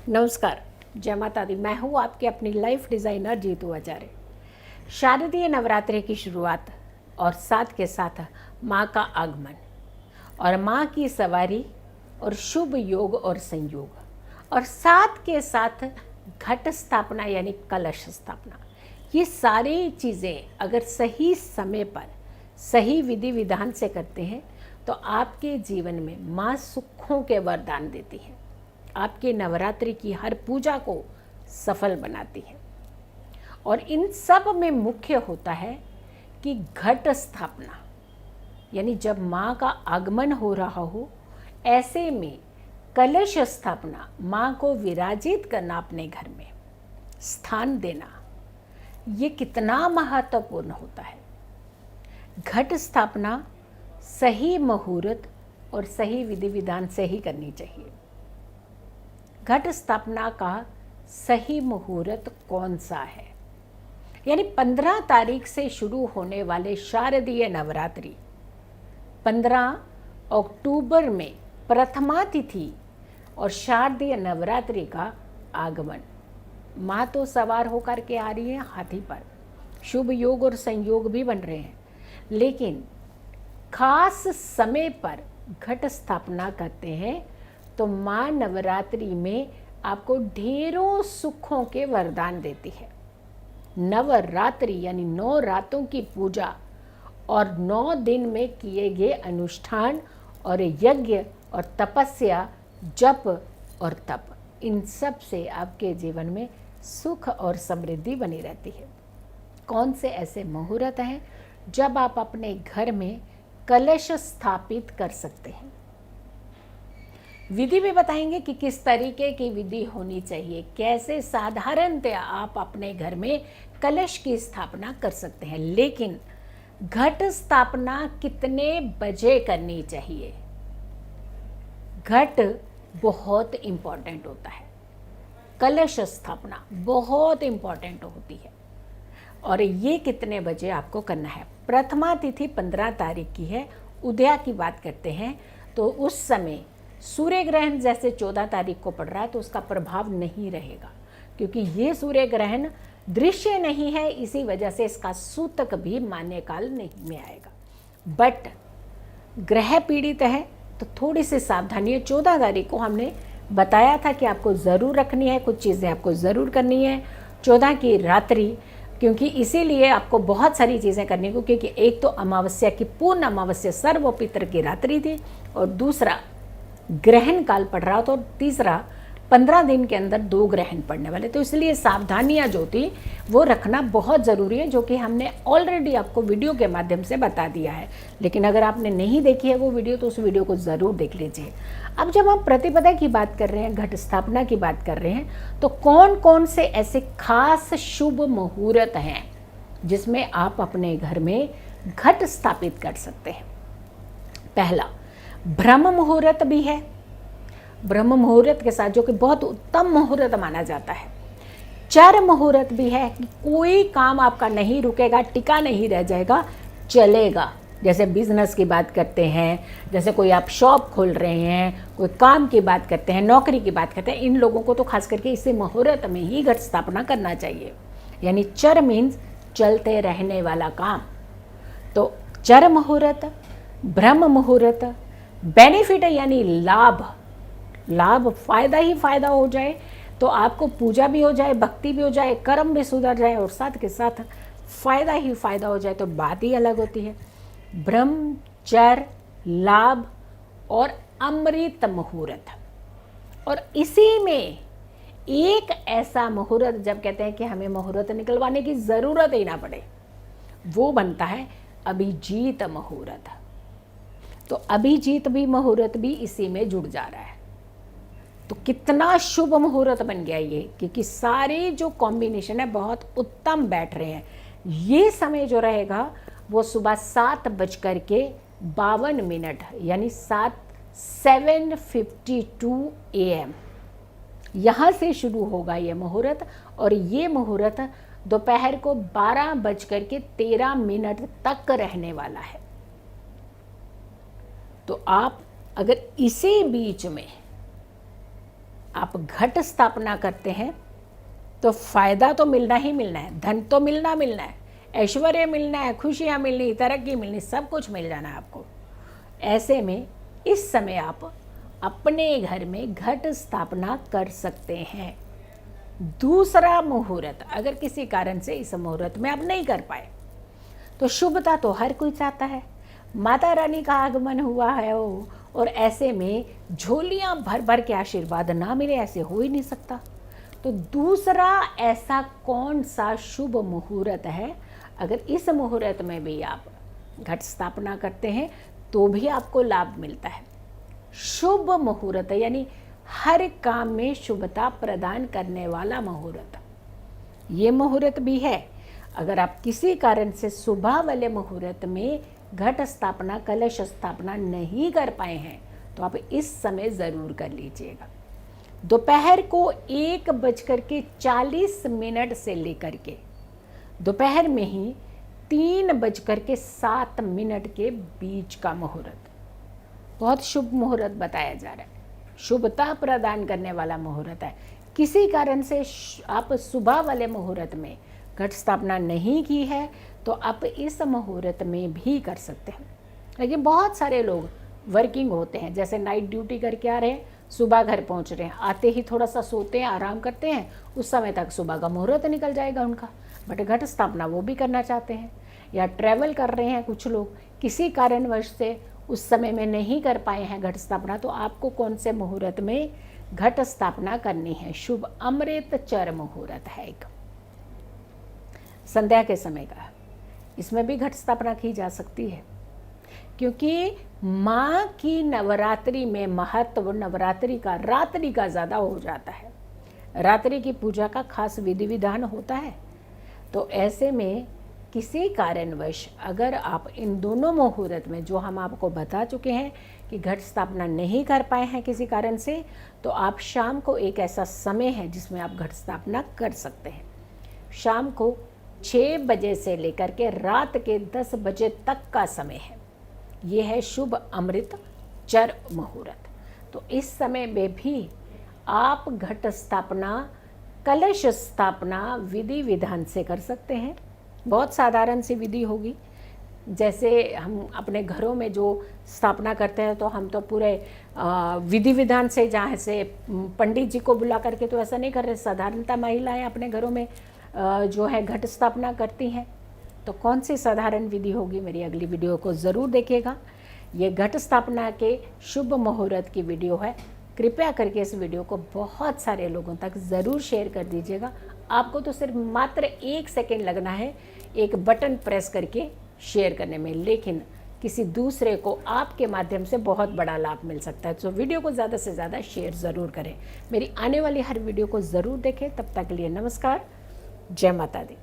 नमस्कार, जय माता दी। मैं हूँ आपकी अपनी लाइफ डिज़ाइनर जीतू आचार्य। शारदीय नवरात्रि की शुरुआत और साथ के साथ माँ का आगमन और माँ की सवारी और शुभ योग और संयोग और साथ के साथ घट स्थापना यानी कलश स्थापना, ये सारी चीज़ें अगर सही समय पर सही विधि विधान से करते हैं तो आपके जीवन में माँ सुखों के वरदान देती है, आपके नवरात्रि की हर पूजा को सफल बनाती है। और इन सब में मुख्य होता है कि घट स्थापना, यानी जब माँ का आगमन हो रहा हो ऐसे में कलश स्थापना, माँ को विराजित करना, अपने घर में स्थान देना, ये कितना महत्वपूर्ण होता है। घट स्थापना सही मुहूर्त और सही विधि विधान से ही करनी चाहिए। घट स्थापना का सही मुहूर्त कौन सा है, यानी 15 तारीख से शुरू होने वाले शारदीय नवरात्रि 15 अक्टूबर में प्रथमा तिथि और शारदीय नवरात्रि का आगमन। माँ तो सवार होकर के आ रही है हाथी पर, शुभ योग और संयोग भी बन रहे हैं, लेकिन खास समय पर घट स्थापना करते हैं तो माँ नवरात्रि में आपको ढेरों सुखों के वरदान देती है। नवरात्रि यानी 9 रातों की पूजा और 9 दिन में किए गए अनुष्ठान और यज्ञ और तपस्या, जप और तप, इन सब से आपके जीवन में सुख और समृद्धि बनी रहती है। कौन से ऐसे मुहूर्त हैं जब आप अपने घर में कलश स्थापित कर सकते हैं। विधि भी बताएंगे कि किस तरीके की विधि होनी चाहिए, कैसे साधारणतया आप अपने घर में कलश की स्थापना कर सकते हैं। लेकिन घट स्थापना कितने बजे करनी चाहिए, घट बहुत इंपॉर्टेंट होता है, कलश स्थापना बहुत इंपॉर्टेंट होती है। और ये कितने बजे आपको करना है। प्रथमा तिथि 15 तारीख की है, उदया की बात करते हैं तो उस समय सूर्य ग्रहण जैसे 14 तारीख को पड़ रहा है तो उसका प्रभाव नहीं रहेगा, क्योंकि ये सूर्य ग्रहण दृश्य नहीं है, इसी वजह से इसका सूतक भी मान्य काल नहीं में आएगा। बट ग्रह पीड़ित है तो थोड़ी सी सावधानी है। 14 तारीख को हमने बताया था कि आपको ज़रूर रखनी है, कुछ चीज़ें आपको ज़रूर करनी है 14 की रात्रि, क्योंकि इसीलिए आपको बहुत सारी चीज़ें करनी को, क्योंकि एक तो अमावस्या की पूर्ण अमावस्या सर्वपित्र की रात्रि थी और दूसरा ग्रहण काल पड़ रहा था और तीसरा 15 दिन के अंदर 2 ग्रहण पड़ने वाले, तो इसलिए सावधानियां जो थी वो रखना बहुत ज़रूरी है, जो कि हमने ऑलरेडी आपको वीडियो के माध्यम से बता दिया है। लेकिन अगर आपने नहीं देखी है वो वीडियो तो उस वीडियो को ज़रूर देख लीजिए। अब जब हम प्रतिपदा की बात कर रहे हैं, घट स्थापना की बात कर रहे हैं, तो कौन कौन से ऐसे खास शुभ मुहूर्त हैं जिसमें आप अपने घर में घट स्थापित कर सकते हैं। पहला, ब्रह्म मुहूर्त भी है। ब्रह्म मुहूर्त के साथ, जो कि बहुत उत्तम मुहूर्त माना जाता है, चर मुहूर्त भी है कि कोई काम आपका नहीं रुकेगा, टिका नहीं रह जाएगा, चलेगा। जैसे बिजनेस की बात करते हैं, जैसे कोई आप शॉप खोल रहे हैं, कोई काम की बात करते हैं, नौकरी की बात करते हैं, इन लोगों को तो खास करके इसी मुहूर्त में ही घट स्थापना करना चाहिए। यानी चर मीन्स चलते रहने वाला काम। तो चर मुहूर्त, ब्रह्म मुहूर्त, बेनिफिट यानी लाभ, लाभ फायदा ही फायदा हो जाए, तो आपको पूजा भी हो जाए, भक्ति भी हो जाए, कर्म भी सुधर जाए और साथ के साथ फायदा ही फायदा हो जाए तो बात ही अलग होती है। ब्रह्मचर्य, लाभ और अमृत मुहूर्त। और इसी में एक ऐसा मुहूर्त, जब कहते हैं कि हमें मुहूर्त निकलवाने की ज़रूरत ही ना पड़े, वो बनता है अभिजीत मुहूर्त। तो अभिजीत भी मुहूर्त भी इसी में जुड़ जा रहा है। तो कितना शुभ मुहूर्त बन गया ये, क्योंकि सारे जो कॉम्बिनेशन है बहुत उत्तम बैठ रहे हैं। ये समय जो रहेगा वो सुबह 7:52 यानी 7:52 AM यहाँ से शुरू होगा ये मुहूर्त, और ये मुहूर्त दोपहर को 12:13 तक रहने वाला है। तो आप अगर इसी बीच में आप घट स्थापना करते हैं तो फायदा तो मिलना ही मिलना है, धन तो मिलना है, ऐश्वर्य मिलना है, खुशियाँ मिलनी, तरक्की मिलनी, सब कुछ मिल जाना है आपको। ऐसे में इस समय आप अपने घर में घट स्थापना कर सकते हैं। दूसरा मुहूर्त, अगर किसी कारण से इस मुहूर्त में आप नहीं कर पाए तो शुभता तो हर कोई चाहता है, माता रानी का आगमन हुआ है और ऐसे में झोलियां भर भर के आशीर्वाद ना मिले, ऐसे हो ही नहीं सकता। तो दूसरा ऐसा कौन सा शुभ मुहूर्त है, अगर इस मुहूर्त में भी आप घट स्थापना करते हैं तो भी आपको लाभ मिलता है। शुभ मुहूर्त यानी हर काम में शुभता प्रदान करने वाला मुहूर्त, ये मुहूर्त भी है। अगर आप किसी कारण से सुबह वाले मुहूर्त में घट स्थापना, कलश स्थापना नहीं कर पाए हैं तो आप इस समय ज़रूर कर लीजिएगा। दोपहर को 1:40 से लेकर के दोपहर में ही 3:07 के बीच का मुहूर्त बहुत शुभ मुहूर्त बताया जा रहा है, शुभता प्रदान करने वाला मुहूर्त है। किसी कारण से आप सुबह वाले मुहूर्त में घट स्थापना नहीं की है तो आप इस मुहूर्त में भी कर सकते हैं। लेकिन बहुत सारे लोग वर्किंग होते हैं, जैसे नाइट ड्यूटी करके आ रहे हैं, सुबह घर पहुंच रहे हैं, आते ही थोड़ा सा सोते हैं, आराम करते हैं, उस समय तक सुबह का मुहूर्त निकल जाएगा उनका, बट घट स्थापना वो भी करना चाहते हैं। या ट्रैवल कर रहे हैं कुछ लोग, किसी कारणवश से उस समय में नहीं कर पाए हैं घट स्थापना, तो आपको कौन से मुहूर्त में घट स्थापना करनी है? शुभ अमृत चर मुहूर्त है एक, संध्या के समय का, इसमें भी घट स्थापना की जा सकती है। क्योंकि माँ की नवरात्रि में महत्व नवरात्रि का, रात्रि का ज़्यादा हो जाता है, रात्रि की पूजा का खास विधि विधान होता है। तो ऐसे में किसी कारणवश अगर आप इन दोनों मुहूर्त में, जो हम आपको बता चुके हैं कि घट स्थापना नहीं कर पाए हैं किसी कारण से, तो आप शाम को एक ऐसा समय है जिसमें आप घट स्थापना कर सकते हैं। शाम को 6 बजे से लेकर के रात के 10 बजे तक का समय है, ये है शुभ अमृत चर मुहूर्त। तो इस समय में भी आप घट स्थापना, कलश स्थापना विधि विधान से कर सकते हैं। बहुत साधारण सी विधि होगी, जैसे हम अपने घरों में जो स्थापना करते हैं तो हम तो पूरे विधि विधान से, जहाँ से पंडित जी को बुला करके तो ऐसा नहीं कर रहे, साधारणतः महिलाएं अपने घरों में जो है घट स्थापना करती हैं। तो कौन सी साधारण विधि होगी, मेरी अगली वीडियो को ज़रूर देखिएगा। ये घट स्थापना के शुभ मुहूर्त की वीडियो है, कृपया करके इस वीडियो को बहुत सारे लोगों तक ज़रूर शेयर कर दीजिएगा। आपको तो सिर्फ मात्र 1 सेकेंड लगना है एक बटन प्रेस करके शेयर करने में, लेकिन किसी दूसरे को आपके माध्यम से बहुत बड़ा लाभ मिल सकता है। तो वीडियो को ज़्यादा से ज़्यादा शेयर ज़रूर करें। मेरी आने वाली हर वीडियो को ज़रूर देखें। तब तक के लिए नमस्कार, जय माता दी।